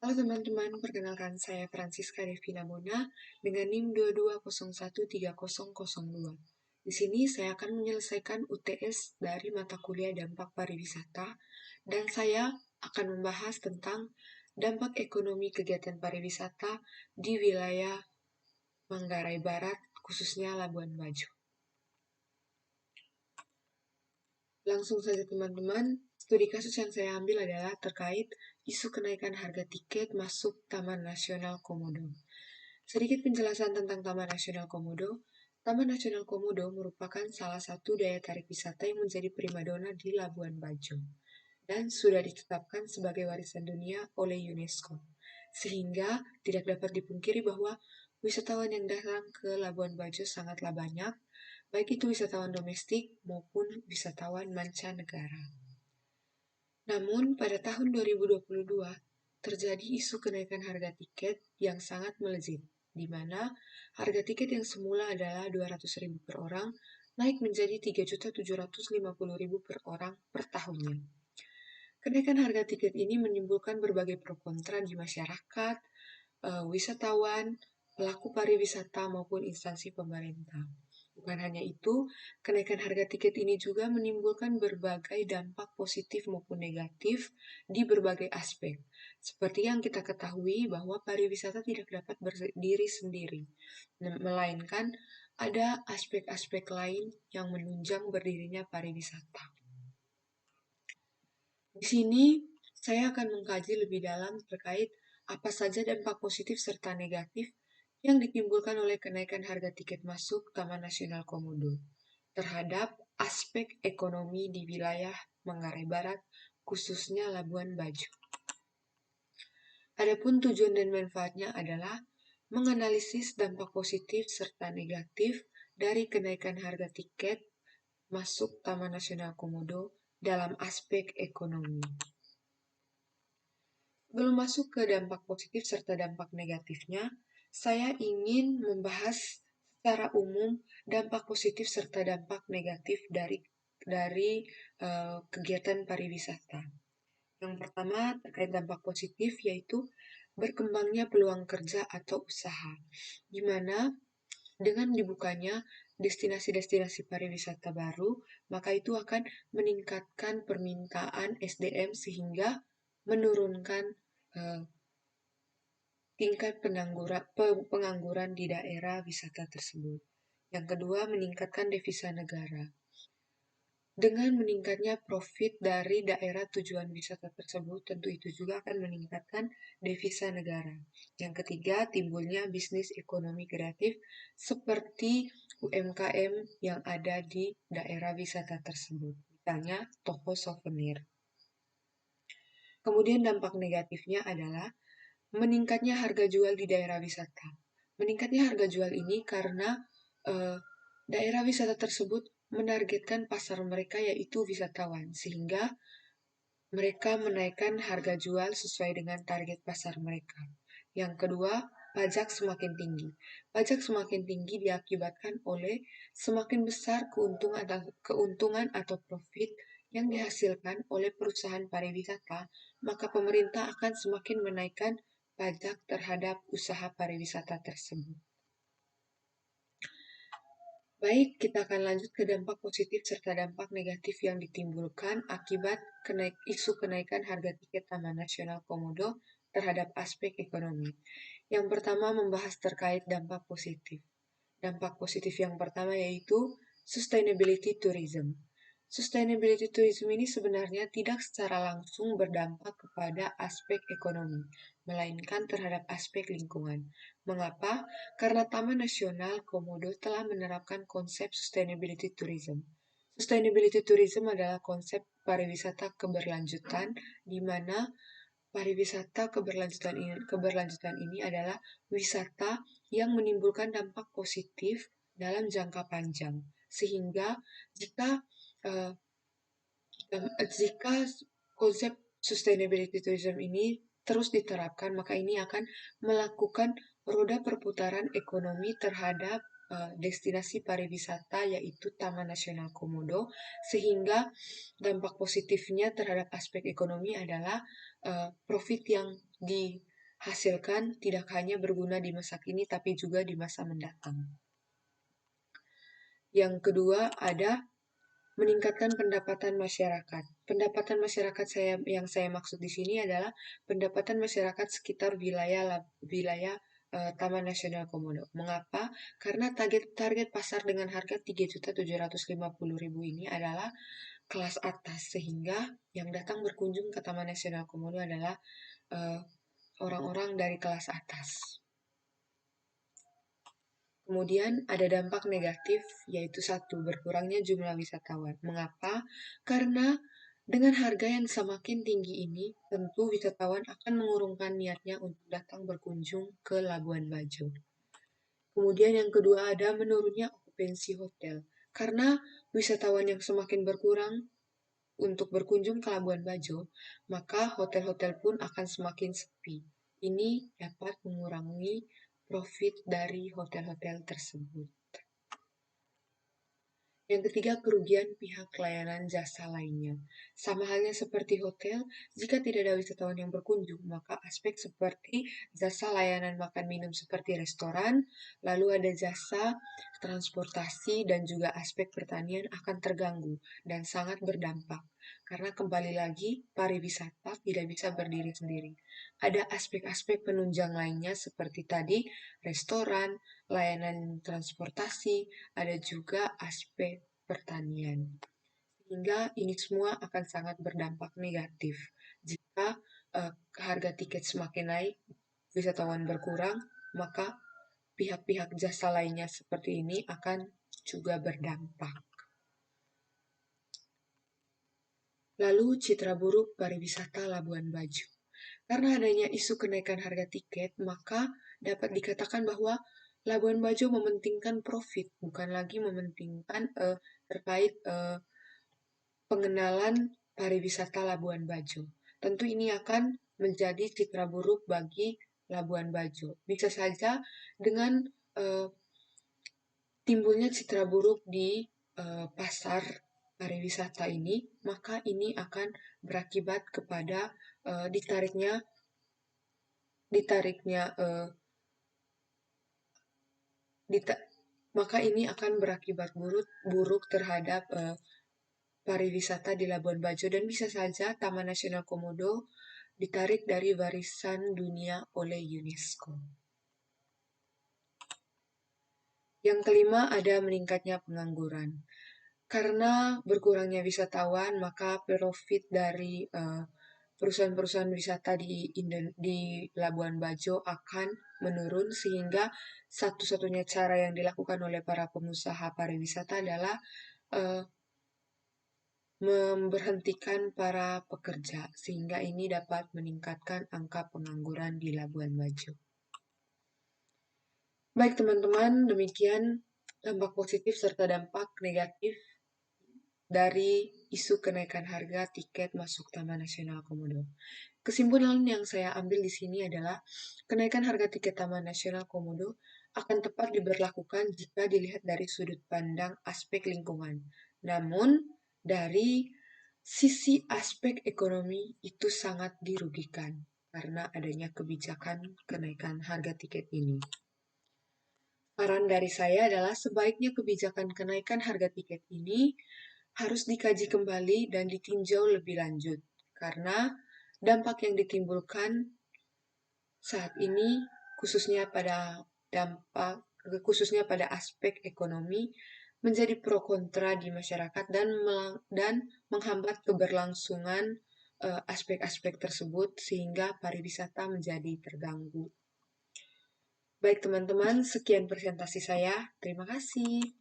Halo teman-teman, perkenalkan saya Francisca Devina Mona dengan NIM 22013002. Di sini saya akan menyelesaikan UTS dari mata kuliah dampak pariwisata dan saya akan membahas tentang dampak ekonomi kegiatan pariwisata di wilayah Manggarai Barat, khususnya Labuan Bajo. Langsung saja teman-teman, studi kasus yang saya ambil adalah terkait isu kenaikan harga tiket masuk Taman Nasional Komodo. Sedikit penjelasan tentang Taman Nasional Komodo. Taman Nasional Komodo merupakan salah satu daya tarik wisata yang menjadi primadona di Labuan Bajo dan sudah ditetapkan sebagai warisan dunia oleh UNESCO. Sehingga tidak dapat dipungkiri bahwa wisatawan yang datang ke Labuan Bajo sangatlah banyak, baik itu wisatawan domestik maupun wisatawan mancanegara. Namun, pada tahun 2022, terjadi isu kenaikan harga tiket yang sangat melejit, di mana harga tiket yang semula adalah Rp200.000 per orang, naik menjadi Rp3.750.000 per orang per tahunnya. Kenaikan harga tiket ini menimbulkan berbagai pro kontra di masyarakat, wisatawan, pelaku pariwisata, maupun instansi pemerintah. Bukan hanya itu, kenaikan harga tiket ini juga menimbulkan berbagai dampak positif maupun negatif di berbagai aspek. Seperti yang kita ketahui bahwa pariwisata tidak dapat berdiri sendiri, melainkan ada aspek-aspek lain yang menunjang berdirinya pariwisata. Di sini, saya akan mengkaji lebih dalam terkait apa saja dampak positif serta negatif yang ditimbulkan oleh kenaikan harga tiket masuk Taman Nasional Komodo terhadap aspek ekonomi di wilayah Manggarai Barat, khususnya Labuan Bajo. Adapun tujuan dan manfaatnya adalah menganalisis dampak positif serta negatif dari kenaikan harga tiket masuk Taman Nasional Komodo dalam aspek ekonomi. Sebelum masuk ke dampak positif serta dampak negatifnya, saya ingin membahas secara umum dampak positif serta dampak negatif dari kegiatan pariwisata. Yang pertama terkait dampak positif yaitu berkembangnya peluang kerja atau usaha, di mana dengan dibukanya destinasi-destinasi pariwisata baru, maka itu akan meningkatkan permintaan SDM sehingga menurunkan tingkat pengangguran di daerah wisata tersebut. Yang kedua, meningkatkan devisa negara. Dengan meningkatnya profit dari daerah tujuan wisata tersebut, tentu itu juga akan meningkatkan devisa negara. Yang ketiga, timbulnya bisnis ekonomi kreatif seperti UMKM yang ada di daerah wisata tersebut, misalnya toko souvenir. Kemudian dampak negatifnya adalah meningkatnya harga jual di daerah wisata. Meningkatnya harga jual ini karena daerah wisata tersebut menargetkan pasar mereka yaitu wisatawan, sehingga mereka menaikkan harga jual sesuai dengan target pasar mereka. Yang kedua, pajak semakin tinggi. Pajak semakin tinggi diakibatkan oleh semakin besar keuntungan atau profit yang dihasilkan oleh perusahaan pariwisata, maka pemerintah akan semakin menaikkan pajak terhadap usaha pariwisata tersebut. Baik, kita akan lanjut ke dampak positif serta dampak negatif yang ditimbulkan akibat isu kenaikan harga tiket Taman Nasional Komodo terhadap aspek ekonomi. Yang pertama membahas terkait dampak positif. Dampak positif yang pertama yaitu sustainability tourism. Sustainability tourism ini sebenarnya tidak secara langsung berdampak kepada aspek ekonomi, melainkan terhadap aspek lingkungan. Mengapa? Karena Taman Nasional Komodo telah menerapkan konsep sustainability tourism. Sustainability tourism adalah konsep pariwisata keberlanjutan, di mana pariwisata keberlanjutan ini adalah wisata yang menimbulkan dampak positif dalam jangka panjang. Sehingga jika konsep sustainability tourism ini terus diterapkan, maka ini akan melakukan roda perputaran ekonomi terhadap destinasi pariwisata yaitu Taman Nasional Komodo, sehingga dampak positifnya terhadap aspek ekonomi adalah profit yang hasilkan tidak hanya berguna di masa kini, tapi juga di masa mendatang. Yang kedua ada meningkatkan pendapatan masyarakat. Pendapatan masyarakat yang saya maksud di sini adalah pendapatan masyarakat sekitar wilayah Taman Nasional Komodo. Mengapa? Karena target pasar dengan harga 3.750.000 ini adalah kelas atas, sehingga yang datang berkunjung ke Taman Nasional Komodo adalah orang-orang dari kelas atas. Kemudian ada dampak negatif, yaitu satu, berkurangnya jumlah wisatawan. Mengapa? Karena dengan harga yang semakin tinggi ini, tentu wisatawan akan mengurungkan niatnya untuk datang berkunjung ke Labuan Bajo. Kemudian yang kedua ada menurunnya okupansi hotel. Karena wisatawan yang semakin berkurang untuk berkunjung ke Labuan Bajo, maka hotel-hotel pun akan semakin sepi. Ini dapat mengurangi profit dari hotel-hotel tersebut. Yang ketiga, kerugian pihak layanan jasa lainnya. Sama halnya seperti hotel, jika tidak ada wisatawan yang berkunjung, maka aspek seperti jasa layanan makan minum seperti restoran, lalu ada jasa transportasi, dan juga aspek pertanian akan terganggu dan sangat berdampak. Karena kembali lagi, pariwisata tidak bisa berdiri sendiri. Ada aspek-aspek penunjang lainnya seperti tadi, restoran, layanan transportasi, ada juga aspek pertanian. Sehingga ini semua akan sangat berdampak negatif. Jika harga tiket semakin naik, wisatawan berkurang, maka pihak-pihak jasa lainnya seperti ini akan juga berdampak. Lalu citra buruk pariwisata Labuan Bajo. Karena adanya isu kenaikan harga tiket, maka dapat dikatakan bahwa Labuan Bajo mementingkan profit, bukan lagi mementingkan terkait pengenalan pariwisata Labuan Bajo. Tentu ini akan menjadi citra buruk bagi Labuan Bajo. Bisa saja dengan timbulnya citra buruk di pasar pariwisata ini, maka ini akan berakibat kepada maka ini akan berakibat buruk terhadap pariwisata di Labuan Bajo, dan bisa saja Taman Nasional Komodo ditarik dari warisan dunia oleh UNESCO. Yang kelima ada meningkatnya pengangguran. Karena berkurangnya wisatawan, maka profit dari perusahaan-perusahaan wisata di Labuan Bajo akan menurun, sehingga satu-satunya cara yang dilakukan oleh para pengusaha pariwisata adalah memberhentikan para pekerja, sehingga ini dapat meningkatkan angka pengangguran di Labuan Bajo. Baik teman-teman, demikian dampak positif serta dampak negatif dari isu kenaikan harga tiket masuk Taman Nasional Komodo. Kesimpulan yang saya ambil di sini adalah kenaikan harga tiket Taman Nasional Komodo akan tepat diberlakukan jika dilihat dari sudut pandang aspek lingkungan. Namun, dari sisi aspek ekonomi itu sangat dirugikan karena adanya kebijakan kenaikan harga tiket ini. Saran dari saya adalah sebaiknya kebijakan kenaikan harga tiket ini harus dikaji kembali dan ditinjau lebih lanjut, karena dampak yang ditimbulkan saat ini khususnya pada aspek ekonomi menjadi pro kontra di masyarakat dan menghambat keberlangsungan aspek-aspek tersebut sehingga pariwisata menjadi terganggu. Baik teman-teman, sekian presentasi saya. Terima kasih.